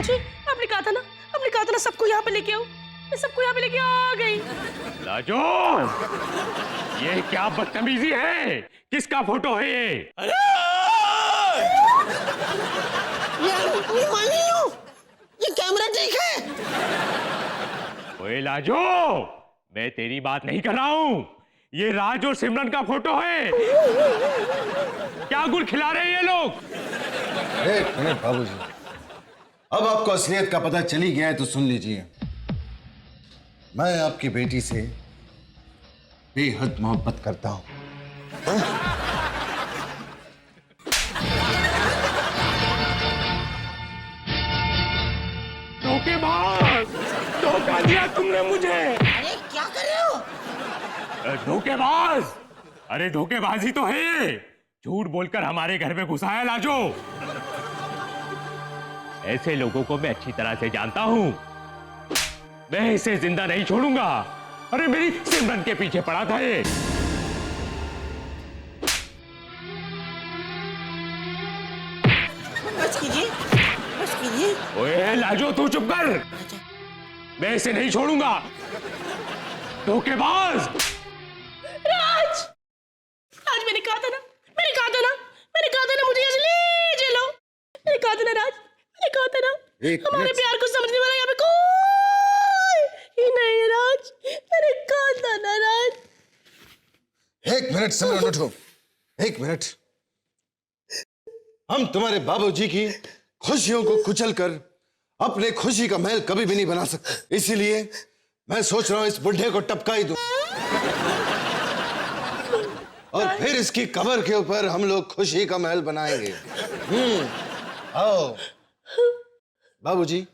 बाबूजी, आपने कहा था ना सबको यहाँ पे लेके आओ। मैं सबको यहाँ पे लेके आ गई। लाजो, ये क्या बदतमीजी है? किसका फोटो है ये? ये कैमरा ठीक है? ओए लाजो, मैं तेरी बात नहीं कर रहा हूँ। ये राज और सिमरन का फोटो है। क्या गुल खिला रहे हैं ये लोग? एक मिनट बाबूजी, अब आपको असलियत का पता चली गया है तो सुन लीजिए। मैं आपकी बेटी से बेहद मोहब्बत करता हूं। धोखेबाज, धोखा दिया तुमने मुझे। अरे क्या कर रहे हो? धोखेबाज, अरे धोखेबाजी तो है ये। झूठ बोलकर हमारे घर में घुसाया लाजो। ऐसे लोगों को मैं अच्छी तरह से जानता हूं। मैं इसे जिंदा नहीं छोड़ूंगा। अरे मेरी सिमरन के पीछे पड़ा था ये। बस कीजिए, बस कीजिए। ओए लाजो, तू चुप कर। मैं इसे नहीं छोड़ूंगा। धोखेबाज। राज, राज मैंने कहा था ना मुझे यहाँ से ले चलो। मैंने कहा था ना राज, मैंने कहा था ना हमारे प्यार को समझने वाला यहाँ पे कोई ही नहीं है राज। मैंने कहा था ना राज। एक मिनट सिमरन, उठो। एक मिनट। हम तुम्हारे बाबूजी की खुशियों को कुचलकर अपने खुशी का महल कभी भी नहीं बना सकते। इसीलिए मैं सोच रहा हूं इस बुढ़े को टपका ही दूं और फिर इसकी कब्र के ऊपर हम लोग खुशी का महल बनाएंगे। आओ बाबूजी,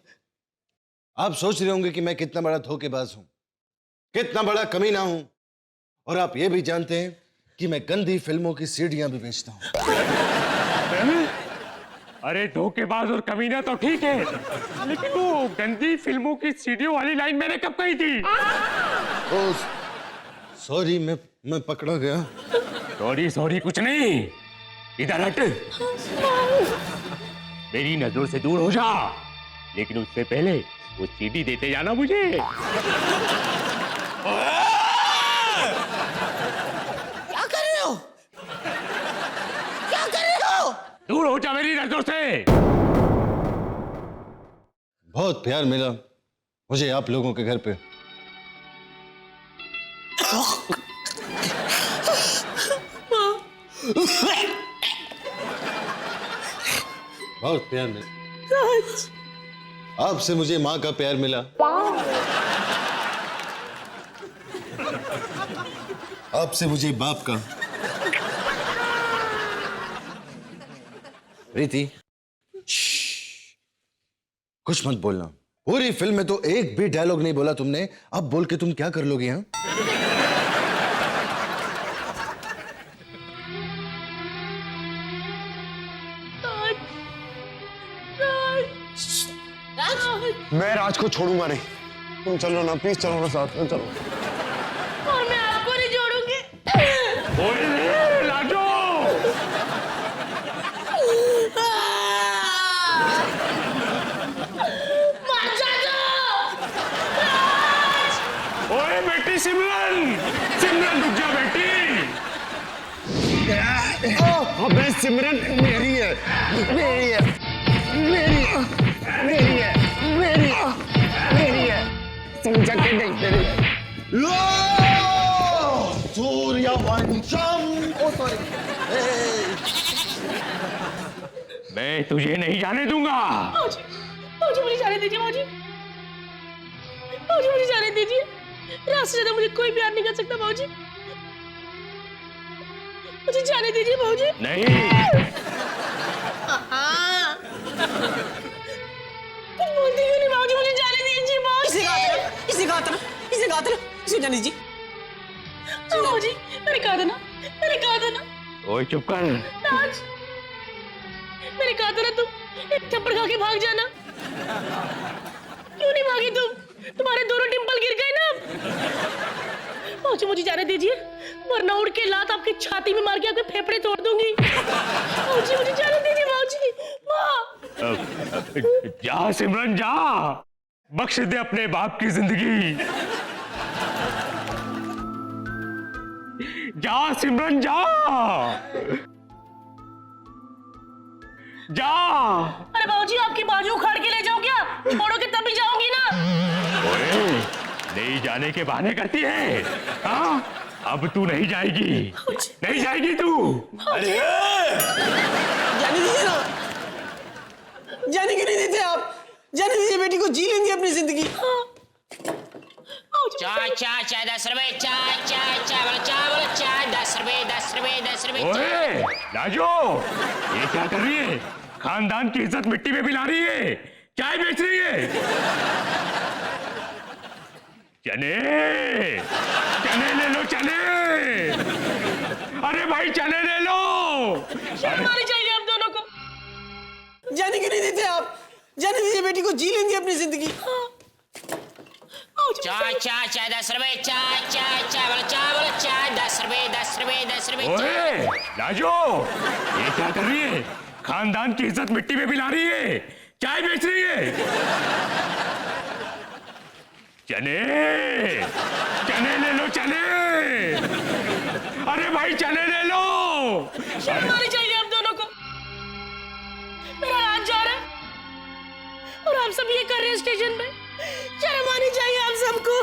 आप सोच रहे होंगे कि मैं कितना बड़ा धोखेबाज हूं, कितना बड़ा कमीना हूं, और आप ये भी जानते हैं कि मैं गंदी फिल्मों की सीडियां भी बेचता हूं। अरे धोखेबाज और कमीना तो ठीक है, लेकिन वो गंदी फिल्मों की सीडियों वाली लाइन मैंने कब कही थी? ओ, सॉरी, मैं पकड़ा गया। सॉरी कुछ नहीं। इधर हट। मेरी नजरों से दूर हो जा, लेकिन उससे पहले वो सीडी देते जाना मुझे। क्या कर रहे हो? क्या कर रहे हो? दूर हो जा मेरी नजरों से। बहुत प्यार मिला मुझे आप लोगों के घर पे। बहुत प्यार मिला आपसे, मुझे माँ का प्यार मिला। आपसे मुझे बाप का। प्रीति, कुछ मत बोलना। पूरी फिल्म में तो एक भी डायलॉग नहीं बोला तुमने। अब बोल के तुम क्या कर लोगे? यहाँ मैं राज को छोड़ूंगा नहीं। तुम चलो ना, प्लीज चलो ना, साथ में चलो। और मैं आपको नहीं छोड़ूंगी। ओए लाजो, मर जा दो। ओए बेटी सिमरन, रुक जा बेटी। अबे सिमरन मेरी है, मेरी है, मेरी है, मेरी है, मेरी है, मेरी है। समझा के नहीं मेरी है। सूर्यवंशम। ओ सॉरी। मैं तुझे नहीं जाने दूंगा। मुझे मुझे जाने दीजिए मुझे मुझे जाने दीजिए। राज से ज्यादा मुझे कोई प्यार नहीं कर सकता भाऊजी। मुझे जाने दीजिए भाऊजी। नहीं। तुम बोलती क्यों नहीं भाऊजी? मुझे जाने दीजिए भाऊजी। इसे कहा था ना, इसे जाने दीजिए। भाऊजी, मैंने कहा था ना। ओए चुप कर। राज, मैंने कहा था ना तुम एक थप्पड़ खा के भाग जाना। क्यों नहीं भागी तुम? तुम्हारे दोनों डिंपल गिर गए ना। भाऊजी मुझे जाने दीजिए, वरना उड़ के लात आपकी छाती में मार के आपके फेफड़े तोड़ दूंगी। भाऊजी मुझे जाने दीजिए भाऊजी। माँ जा सिमरन जा, बख्श दे अपने बाप की जिंदगी। जा सिमरन जा, जा। अरे बाबूजी, आपकी बाजू उखाड़ के ले जाऊं क्या? छोड़ोगे तब भी जाऊंगी ना। ओए, नहीं जाने के बहाने करती है। हाँ, अब तू नहीं जाएगी, नहीं जाएगी तू। अरे जाने दीजिए ना, जाने क्यों नहीं देते आप? जाने दीजिए, बेटी को जी लेंगे अपनी जिंदगी। चाय चाय चाय 10 रुपए, चाय चाय चाय बोलो, चाय बोलो, चाय 10 रुपए 10 रुपए 10 रुपए। ओए, राजू, ये क्या कर रही है? खानदान की इज्जत मिट्टी में मिला रही है, चाय बेच रही है। चने, चने ले लो, चने। अरे भाई चने ले लो। शर्म आनी चाहिए आप दोनों को। जाने क्यों नहीं देते आप? जाने दीजिए, बेटी को जी लेंगे अपनी जिंदगी। चाय चाय चाय 10 रुपए, चाय चाय चाय बोलो, चाय बोलो, चाय 10 रुपए 10 रुपए 10 रुपए। ओए, राजू, ये क्या कर रही है? खानदान की इज्जत मिट्टी में मिला रही है, चाय बेच रही है। चने, चने ले लो, चने। अरे भाई चने ले लो। शर्म आनी चाहिए आप दोनों को। मेरा राज जा रहा है और आप सब ये कर रहे हैं स्टेशन पे। शर्म आनी चाहिए आप सबको।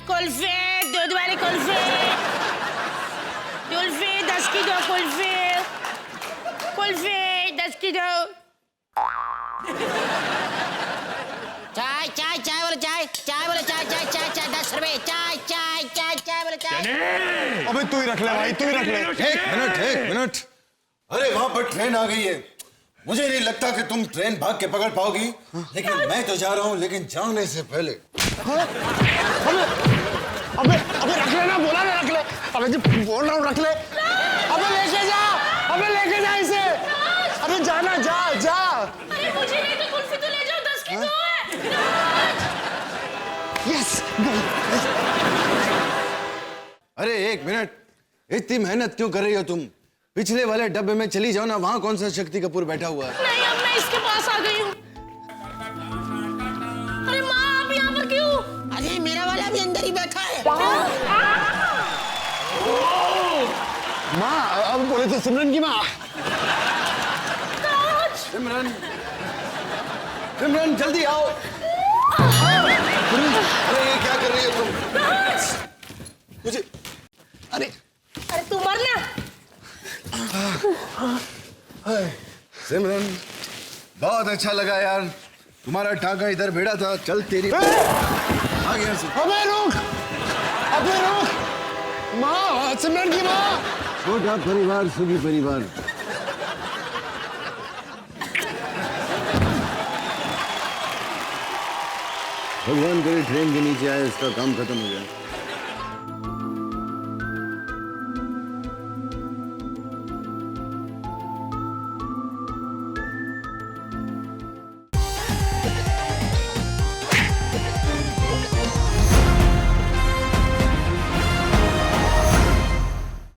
कुल्फे, दूध वाले कुल्फे, कुल्फे 10 की दो, कुल्फे कुल्फे 10 की दो। चाय चाय चाय बोलो, चाय चाय बोलो, चाय चाय चाय चाय 10 रुपए, चाय चाय चाय चाय बोलो, चाय। चने। अबे तू ही रख ले भाई, तू ही रख ले। एक मिनट। अरे वहां पर ट्रेन आ गई है। मुझे नहीं लगता कि तुम ट्रेन भाग के पकड़ पाओगी, लेकिन मैं तो जा रहा हूं, लेकिन जाने से पहले। अबे अबे रख ले ना, बोला ना रख ले। अबे जी बोल रहा हूँ रख ले। अबे लेके जा, अबे लेके जा इसे। अबे जाना, जा जा। अरे मुझे नहीं तो कुल्फी तो ले जाओ, 10 की दो है। यस। अरे एक मिनट, इतनी मेहनत क्यों कर रही हो तुम? पिछले वाले डब्बे में चली जाओ ना, वहां कौन सा शक्ति कपूर बैठा हुआ है? नहीं, अब मैं इसके पास आ गई हूँ। अरे माँ, आप यहाँ पर क्यों? अरे मेरा वाला भी अंदर ही बैठा है। माँ, अब बोले तो सिमरन की माँ। सिमरन, सिमरन जल्दी आओ। अरे ये क्या कर रही हो तुम? मुझे अरे अरे तू मरना। सिमरन, बहुत अच्छा लगा यार, तुम्हारा टांका इधर भिड़ा था। चल तेरी आ गया। अबे रुक, अबे रुक। माँ, सिमरन की माँ। छोटा परिवार सुखी परिवार। भगवान करे ट्रेन के नीचे आए, इसका काम खत्म हो गया।